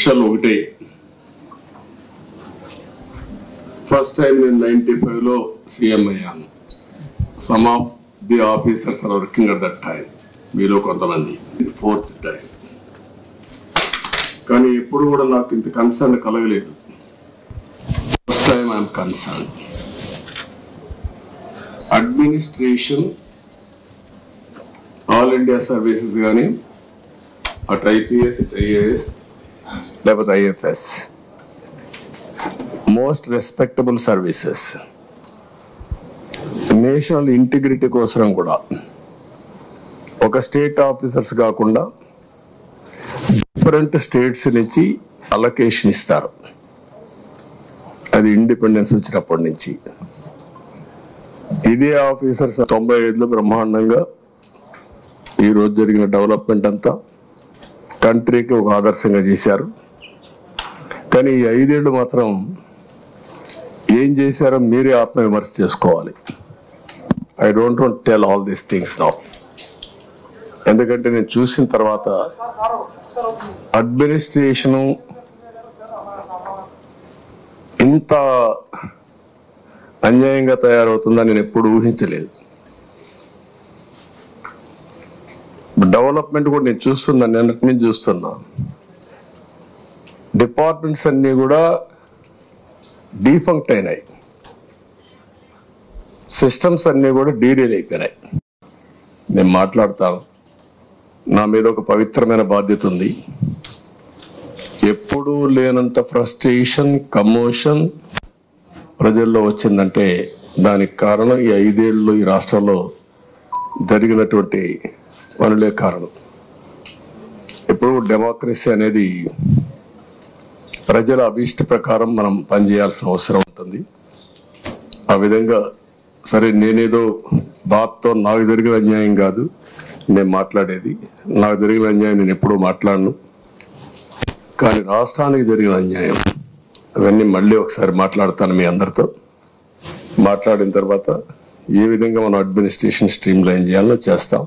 లక్ష్యాలు ఒకటే. First time నేను 95లో సీఎం అయ్యాను. Some of the officers are working at that time, మీలో కొంతమంది. ఫోర్త్ టైం, కానీ ఎప్పుడు కూడా నాకు ఇంత కన్సర్న్ కలగలేదు. First time I'm concern. Administration, all India services కానీ, అటు ఐపీఎస్, ఇటు ఐఏఎస్, లేకపోతే IFS, most respectable services. National integrity కోసం కూడా ఒక స్టేట్ ఆఫీసర్స్ కాకుండా డిఫరెంట్ స్టేట్స్ నుంచి అలొకేషన్ ఇస్తారు. అది ఇండిపెండెన్స్ వచ్చినప్పటి నుంచి. ఇదే ఆఫీసర్స్ 95లో బ్రహ్మాండంగా ఈరోజు జరిగిన డెవలప్మెంట్ అంతా కంట్రీకి ఒక ఆదర్శంగా చేశారు. కానీ ఈ 5 ఏళ్ళు మాత్రం ఏం చేశారో మీరే ఆత్మవిమర్శ చేసుకోవాలి. I don't want tell all these things now. ఎందుకంటే నేను చూసిన తర్వాత అడ్మినిస్ట్రేషను ఇంత అన్యాయంగా తయారవుతుందని నేను ఎప్పుడు ఊహించలేదు. డెవలప్మెంట్ కూడా నేను చూస్తున్నాను, నిన్నటి నుంచి చూస్తున్నా. డిపార్ట్మెంట్స్ అన్ని కూడా డీఫంక్ట్ అయినాయి, సిస్టమ్స్ అన్ని కూడా డీరేల్ అయిపోయినాయి. నేను మాట్లాడతాను, నా మీద ఒక పవిత్రమైన బాధ్యత ఉంది. ఎప్పుడూ లేనంత ఫ్రస్ట్రేషన్, కమోషన్ ప్రజల్లో వచ్చిందంటే దానికి కారణం ఈ 5 ఏళ్ళు ఈ రాష్ట్రంలో జరిగినటువంటి పనులే కారణం. ఇప్పుడు డెమోక్రసీ అనేది ప్రజల అభీష్ట ప్రకారం మనం పనిచేయాల్సిన అవసరం ఉంటుంది. ఆ విధంగా సరే, నేనేదో బాధతో నాకు జరిగిన అన్యాయం కాదు నేను మాట్లాడేది. నాకు జరిగిన అన్యాయం నేను ఎప్పుడూ మాట్లాడను. కానీ రాష్ట్రానికి జరిగిన అన్యాయం అవన్నీ మళ్ళీ ఒకసారి మాట్లాడతాను మీ అందరితో. మాట్లాడిన తర్వాత ఏ విధంగా మనం అడ్మినిస్ట్రేషన్ స్ట్రీమ్ లైన్ చేయాలో చేస్తాం.